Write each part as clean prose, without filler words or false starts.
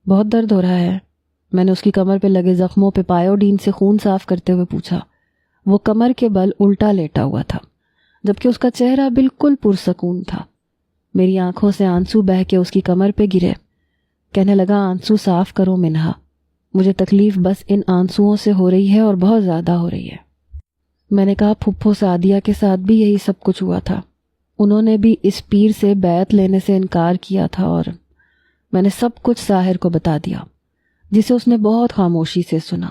بہت درد ہو رہا ہے؟ میں نے اس کی کمر پہ لگے زخموں پہ پائیوڈین سے خون صاف کرتے ہوئے پوچھا۔ وہ کمر کے بل الٹا لیٹا ہوا تھا، جبکہ اس کا چہرہ بالکل پرسکون تھا۔ میری آنکھوں سے آنسو بہہ کے اس کی کمر پہ گرے۔ کہنے لگا، آنسو صاف کرو منہا، مجھے تکلیف بس ان آنسوؤں سے ہو رہی ہے اور بہت زیادہ ہو رہی ہے۔ میں نے کہا، پھپھو سعدیہ کے ساتھ بھی یہی سب کچھ ہوا تھا، انہوں نے بھی اس پیر سے بیعت لینے سے انکار کیا تھا۔ اور میں نے سب کچھ ساحر کو بتا دیا، جسے اس نے بہت خاموشی سے سنا۔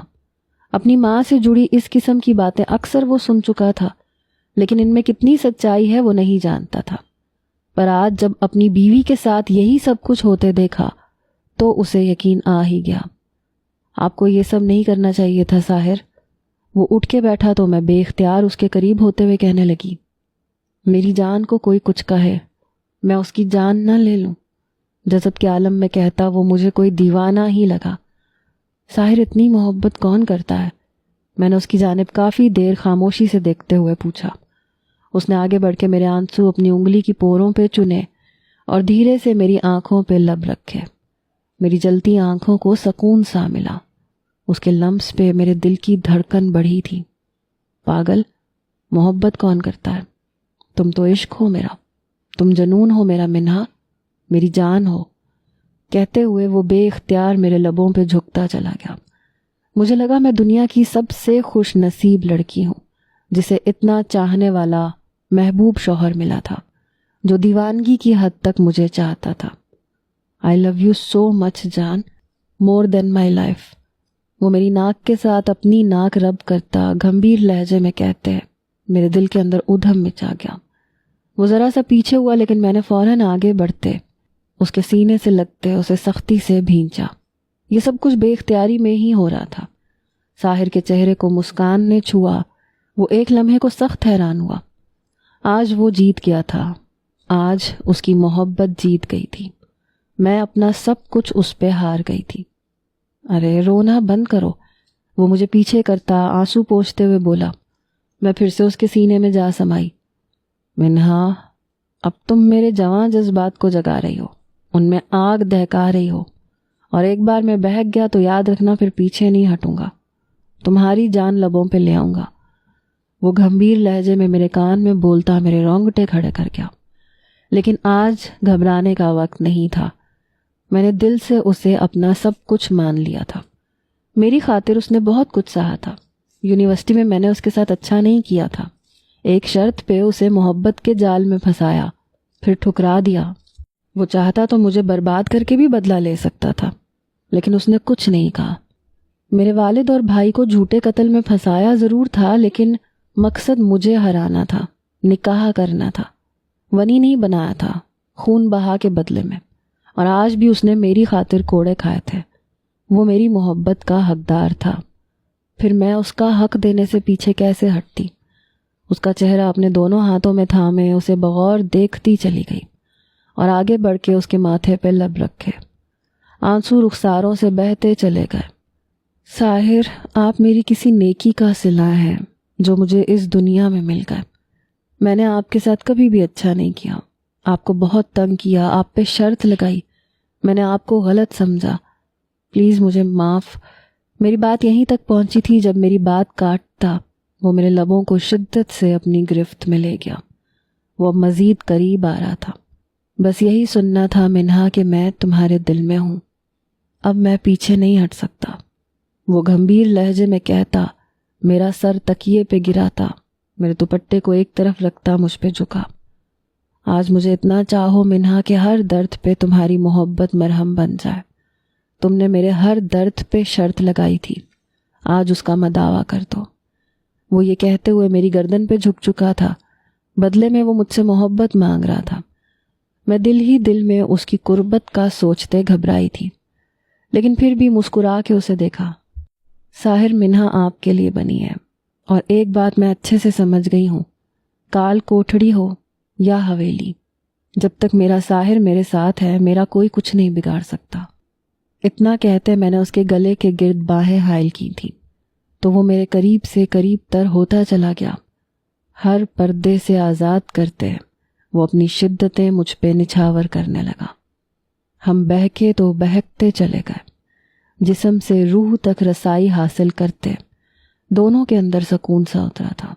اپنی ماں سے جڑی اس قسم کی باتیں اکثر وہ سن چکا تھا، لیکن ان میں کتنی سچائی ہے وہ نہیں جانتا تھا۔ پر آج جب اپنی بیوی کے ساتھ یہی سب کچھ ہوتے دیکھا تو اسے یقین آ ہی گیا۔ آپ کو یہ سب نہیں کرنا چاہیے تھا ساحر۔ وہ اٹھ کے بیٹھا تو میں بے اختیار اس کے قریب ہوتے ہوئے کہنے لگی، میری جان کو کوئی کچھ کہے، میں اس کی جان نہ لے لوں؟ جذب کے عالم میں کہتا وہ مجھے کوئی دیوانہ ہی لگا۔ ساحر، اتنی محبت کون کرتا ہے؟ میں نے اس کی جانب کافی دیر خاموشی سے دیکھتے ہوئے پوچھا۔ اس نے آگے بڑھ کے میرے آنسو اپنی انگلی کی پوروں پہ چنے اور دھیرے سے میری آنکھوں پہ لب رکھے۔ میری جلتی آنکھوں کو سکون سا ملا۔ اس کے لمس پہ میرے دل کی دھڑکن بڑھی تھی۔ پاگل، محبت کون کرتا ہے؟ تم تو عشق ہو میرا، تم جنون ہو میرا منہا، میری جان ہو۔ کہتے ہوئے وہ بے اختیار میرے لبوں پہ جھکتا چلا گیا۔ مجھے لگا میں دنیا کی سب سے خوش نصیب لڑکی ہوں، جسے اتنا چاہنے والا محبوب شوہر ملا تھا، جو دیوانگی کی حد تک مجھے چاہتا تھا۔ I love you so much جان، مور دین مائی لائف۔ وہ میری ناک کے ساتھ اپنی ناک رب کرتا گمبھیر لہجے میں کہتے میرے دل کے اندر ادھم مچا گیا۔ وہ ذرا سا پیچھے ہوا، لیکن میں نے فوراً آگے بڑھتے اس کے سینے سے لگتے اسے سختی سے بھینچا۔ یہ سب کچھ بے اختیاری میں ہی ہو رہا تھا۔ ساحر کے چہرے کو مسکان نے چھوا۔ وہ ایک لمحے کو سخت حیران ہوا۔ آج وہ جیت گیا تھا، آج اس کی محبت جیت گئی تھی۔ میں اپنا سب کچھ اس پہ ہار گئی تھی۔ ارے رونا بند کرو، وہ مجھے پیچھے کرتا آنسو پوچھتے ہوئے بولا۔ میں پھر سے اس کے سینے میں جا سمائی۔ منہا، اب تم میرے جواں جذبات کو جگا رہی ہو، ان میں آگ دہکا رہی ہو، اور ایک بار میں بہک گیا تو یاد رکھنا پھر پیچھے نہیں ہٹوں گا، تمہاری جان لبوں پہ لے آؤں گا۔ وہ گھمبیر لہجے میں میرے کان میں بولتا میرے رونگٹے کھڑے کر گیا۔ لیکن آج گھبرانے کا وقت نہیں تھا۔ میں نے دل سے اسے اپنا سب کچھ مان لیا تھا۔ میری خاطر اس نے بہت کچھ سہا تھا۔ یونیورسٹی میں نے اس کے ساتھ اچھا نہیں کیا تھا، ایک شرط پہ اسے محبت کے جال میں پھنسایا، پھر ٹھکرا دیا۔ وہ چاہتا تو مجھے برباد کر کے بھی بدلہ لے سکتا تھا، لیکن اس نے کچھ نہیں کہا۔ میرے والد اور بھائی کو جھوٹے قتل میں پھنسایا ضرور تھا، لیکن مقصد مجھے ہرانا تھا، نکاح کرنا تھا، ونی نہیں بنایا تھا خون بہا کے بدلے میں۔ اور آج بھی اس نے میری خاطر کوڑے کھائے تھے۔ وہ میری محبت کا حقدار تھا، پھر میں اس کا حق دینے سے پیچھے کیسے ہٹتی؟ اس کا چہرہ اپنے دونوں ہاتھوں میں تھامے اسے بغور دیکھتی چلی گئی اور آگے بڑھ کے اس کے ماتھے پہ لب رکھے۔ آنسو رخساروں سے بہتے چلے گئے۔ ساحر، آپ میری کسی نیکی کا صلہ ہیں جو مجھے اس دنیا میں مل گئے۔ میں نے آپ کے ساتھ کبھی بھی اچھا نہیں کیا، آپ کو بہت تنگ کیا، آپ پہ شرط لگائی، میں نے آپ کو غلط سمجھا، پلیز مجھے معاف۔ میری بات یہیں تک پہنچی تھی جب میری بات کاٹتا وہ میرے لبوں کو شدت سے اپنی گرفت میں لے گیا۔ وہ اب مزید قریب آ رہا تھا۔ بس یہی سننا تھا منہا کہ میں تمہارے دل میں ہوں، اب میں پیچھے نہیں ہٹ سکتا۔ وہ گھمبیر لہجے میں کہتا، میرا سر تکیے پہ گراتا، میرے دوپٹے کو ایک طرف رکھتا مجھ پہ جھکا۔ آج مجھے اتنا چاہو منہا کہ ہر درد پہ تمہاری محبت مرہم بن جائے۔ تم نے میرے ہر درد پہ شرط لگائی تھی، آج اس کا مداوع کر دو۔ وہ یہ کہتے ہوئے میری گردن پہ جھک چکا تھا، بدلے میں وہ مجھ سے محبت مانگ رہا تھا۔ میں دل ہی دل میں اس کی قربت کا سوچتے گھبرائی تھی، لیکن پھر بھی مسکرا کے اسے دیکھا۔ ساحر، منہا آپ کے لیے بنی ہے، اور ایک بات میں اچھے سے سمجھ گئی ہوں، کال کوٹھڑی ہو یا حویلی، جب تک میرا ساحر میرے ساتھ ہے میرا کوئی کچھ نہیں بگاڑ سکتا۔ اتنا کہتے میں نے اس کے گلے کے گرد باہیں حائل کی تھی تو وہ میرے قریب سے قریب تر ہوتا چلا گیا۔ ہر پردے سے آزاد کرتے وہ اپنی شدتیں مجھ پہ نچھاور کرنے لگا۔ ہم بہکے تو بہکتے چلے گئے، جسم سے روح تک رسائی حاصل کرتے، دونوں کے اندر سکون سا اترا تھا۔